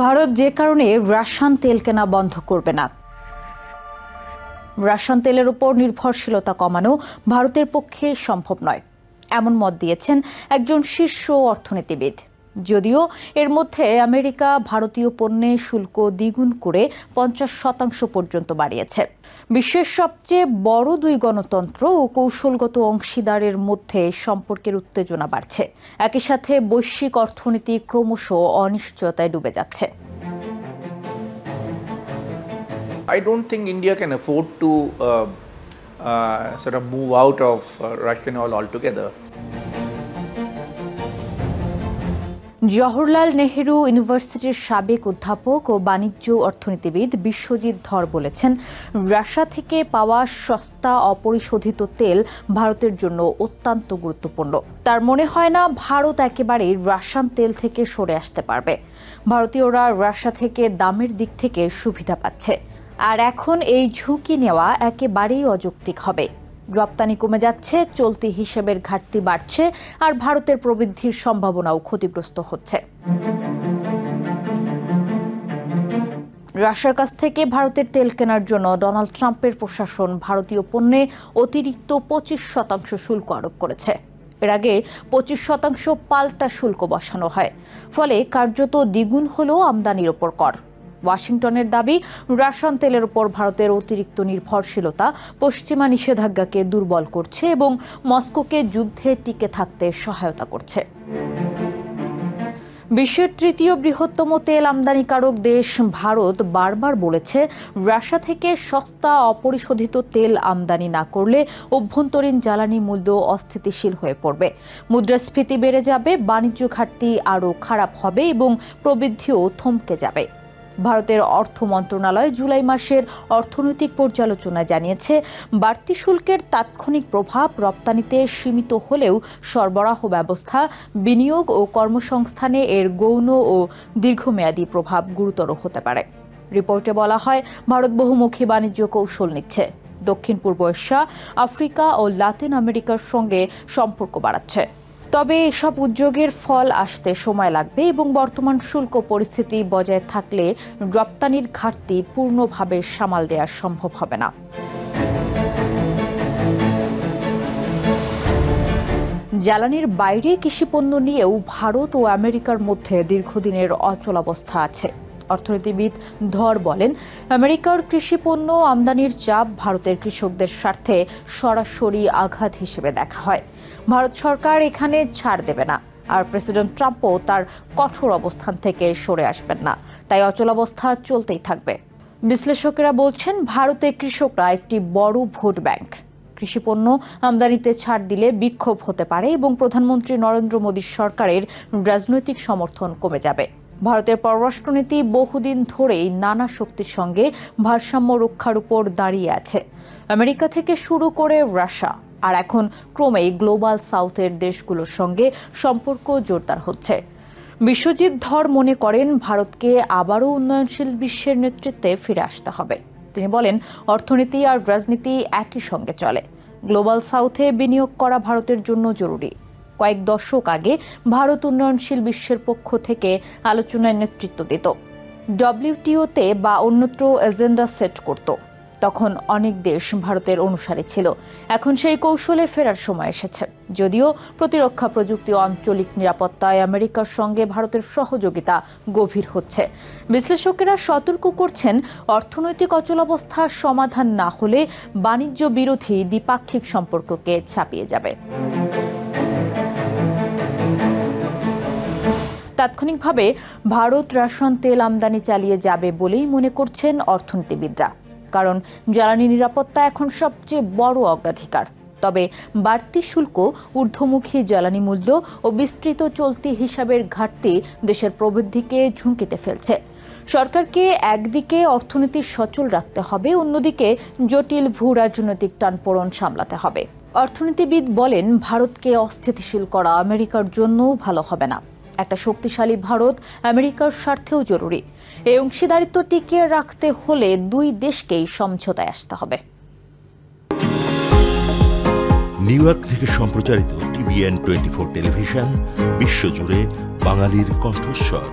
ভারত যে কারণে রাশিয়ান তেল কেনা বন্ধ করবে না। রাশিয়ান তেলের উপর নির্ভরশীলতা কমানো ভারতের পক্ষে সম্ভব নয়, এমন মত দিয়েছেন একজন শীর্ষ অর্থনীতিবিদ। যদিও এর মধ্যে আমেরিকা ভারতীয় পণ্যে শুল্ক দ্বিগুণ করে 50% পর্যন্ত বাড়িয়েছে। বিশ্বের সবচেয়ে বড় দুই গণতন্ত্র ও কৌশলগত অংশীদারের মধ্যে সম্পর্কের উত্তেজনা বাড়ছে। একই সাথে বৈশ্বিক অর্থনীতি ক্রমশ অনিশ্চয়তায় ডুবে যাচ্ছে। I don't think India can afford to sort of move out of Russian oil altogether. Jawaharlal Nehru ইউনিভার্সিটির সাবেক অধ্যাপক ও বাণিজ্য অর্থনীতিবিদ বিশ্বজিৎ ধর বলেছেন, রাশিয়া থেকে পাওয়া সস্তা অপরিশোধিত তেল ভারতের জন্য অত্যন্ত গুরুত্বপূর্ণ। তার মনে হয় না ভারত একেবারেই রাশিয়ান তেল থেকে সরে আসতে পারবে। ভারতীয়রা রাশিয়া থেকে দামের দিক থেকে সুবিধা পাচ্ছে, আর এখন এই ঝুঁকি নেওয়া একেবারেই অযৌক্তিক হবে। রপ্তানি কমে যাচ্ছে, চলতি হিসেবের ঘাটতি বাড়ছে, আর ভারতের প্রবৃদ্ধির সম্ভাবনাও ক্ষতিগ্রস্ত হচ্ছে। রাশিয়ার কাছ থেকে ভারতের তেল কেনার জন্য ডোনাল্ড ট্রাম্পের প্রশাসন ভারতীয় পণ্যে অতিরিক্ত 25% শুল্ক আরোপ করেছে। এর আগে 25% পাল্টা শুল্ক বসানো হয়, ফলে কার্যত দ্বিগুণ হল আমদানির ওপর কর। ওয়াশিংটনের দাবি, রাশিয়ান তেলের উপর ভারতের অতিরিক্ত নির্ভরশীলতা পশ্চিমা নিষেধাজ্ঞাকে দুর্বল করছে এবং মস্কোকে যুদ্ধে টিকে থাকতে সহায়তা করছে। বিশ্বের তৃতীয় বৃহত্তম তেল আমদানিকারক দেশ ভারত বারবার বলেছে, রাশিয়া থেকে সস্তা অপরিশোধিত তেল আমদানি না করলে অভ্যন্তরীণ জ্বালানি মূল্য অস্থিতিশীল হয়ে পড়বে, মুদ্রাস্ফীতি বেড়ে যাবে, বাণিজ্য ঘাটতি আরও খারাপ হবে এবং প্রবৃদ্ধিও থমকে যাবে। ভারতের অর্থ মন্ত্রণালয় জুলাই মাসের অর্থনৈতিক পর্যালোচনায় জানিয়েছে, বাড়তি শুল্কের তাৎক্ষণিক প্রভাব রপ্তানিতে সীমিত হলেও সরবরাহ ব্যবস্থা, বিনিয়োগ ও কর্মসংস্থানে এর গৌণ ও দীর্ঘমেয়াদী প্রভাব গুরুতর হতে পারে। রিপোর্টে বলা হয়, ভারত বহুমুখী বাণিজ্য কৌশল নিচ্ছে, দক্ষিণ পূর্ব এশিয়া, আফ্রিকা ও লাতিন আমেরিকার সঙ্গে সম্পর্ক বাড়াচ্ছে। তবে এসব উদ্যোগের ফল আসতে সময় লাগবে এবং বর্তমান শুল্ক পরিস্থিতি বজায় থাকলে রপ্তানির ঘাটতি পূর্ণভাবে সামাল দেওয়া সম্ভব হবে না। জ্বালানির বাইরে কৃষিপণ্য নিয়েও ভারত ও আমেরিকার মধ্যে দীর্ঘদিনের অচলাবস্থা আছে। অর্থনীতিবিদ ধর বলেন, আমেরিকার কৃষিপণ্য আমদানির চাপ ভারতের কৃষকদের স্বার্থে সরাসরি আঘাত হিসেবে দেখা হয়। ভারত সরকার এখানে ছাড় দেবে না, আর প্রেসিডেন্ট ট্রাম্পও তার কঠোর অবস্থান থেকে সরে আসবেন না, তাই অচলাবস্থা চলতেই থাকবে। বিশ্লেষকেরা বলছেন, ভারতে কৃষকরা একটি বড় ভোট ব্যাংক। কৃষিপণ্য আমদানিতে ছাড় দিলে বিক্ষোভ হতে পারে এবং প্রধানমন্ত্রী নরেন্দ্র মোদীর সরকারের রাজনৈতিক সমর্থন কমে যাবে। ভারতের পররাষ্ট্রনীতি বহুদিন ধরেই নানা শক্তির সঙ্গে ভারসাম্য রক্ষার উপর দাঁড়িয়ে আছে। আমেরিকা থেকে শুরু করে রাশিয়া, আর এখন ক্রমেই গ্লোবাল সাউথের দেশগুলোর সঙ্গে সম্পর্ক জোরদার হচ্ছে। বিশ্বজিৎ ধর মনে করেন, ভারতকে আবারও উন্নয়নশীল বিশ্বের নেতৃত্বে ফিরে আসতে হবে। তিনি বলেন, অর্থনীতি আর রাজনীতি একই সঙ্গে চলে। গ্লোবাল সাউথে বিনিয়োগ করা ভারতের জন্য জরুরি। কয়েক দশক আগে ভারত উন্নয়নশীল বিশ্বের পক্ষ থেকে আলোচনায় নেতৃত্ব দিত, ডব্লিউটিওতে বা অন্যত্র এজেন্ডা সেট করত। তখন অনেক দেশ ভারতের অনুসারী ছিল। এখন সেই কৌশলে ফেরার সময় এসেছে। যদিও প্রতিরক্ষা প্রযুক্তি ও আঞ্চলিক নিরাপত্তায় আমেরিকার সঙ্গে ভারতের সহযোগিতা গভীর হচ্ছে। বিশ্লেষকেরা সতর্ক করছেন, অর্থনৈতিক অচলাবস্থার সমাধান না হলে বাণিজ্য বিরোধী দ্বিপাক্ষিক সম্পর্ককে ছাপিয়ে যাবে। তাৎক্ষণিকভাবে ভারত রাশিয়ান তেল আমদানি চালিয়ে যাবে বলেই মনে করছেন অর্থনীতিবিদরা, কারণ জ্বালানি নিরাপত্তা এখন সবচেয়ে বড় অগ্রাধিকার। তবে বাড়তি শুল্ক, ঊর্ধ্বমুখী জ্বালানি মূল্য ও বিস্তৃত চলতি হিসাবের ঘাটতি দেশের প্রবৃদ্ধিকে ঝুঁকিতে ফেলছে। সরকারকে একদিকে অর্থনীতি সচল রাখতে হবে, অন্যদিকে জটিল ভূ রাজনৈতিক টানপোড়েন সামলাতে হবে। অর্থনীতিবিদ বলেন, ভারতকে অস্থিতিশীল করা আমেরিকার জন্যও ভালো হবে না। একটা শক্তিশালী ভারত আমেরিকার স্বার্থেও জরুরি। এই অংশীদারিত্ব টিকিয়ে রাখতে হলে দুই দেশকেই সমঝোতায় আসতে হবে। নিউ ইয়র্ক থেকে সম্প্রচারিত TVN 24 টেলিভিশন, বিশ্বজুড়ে বাঙালির কণ্ঠস্বর।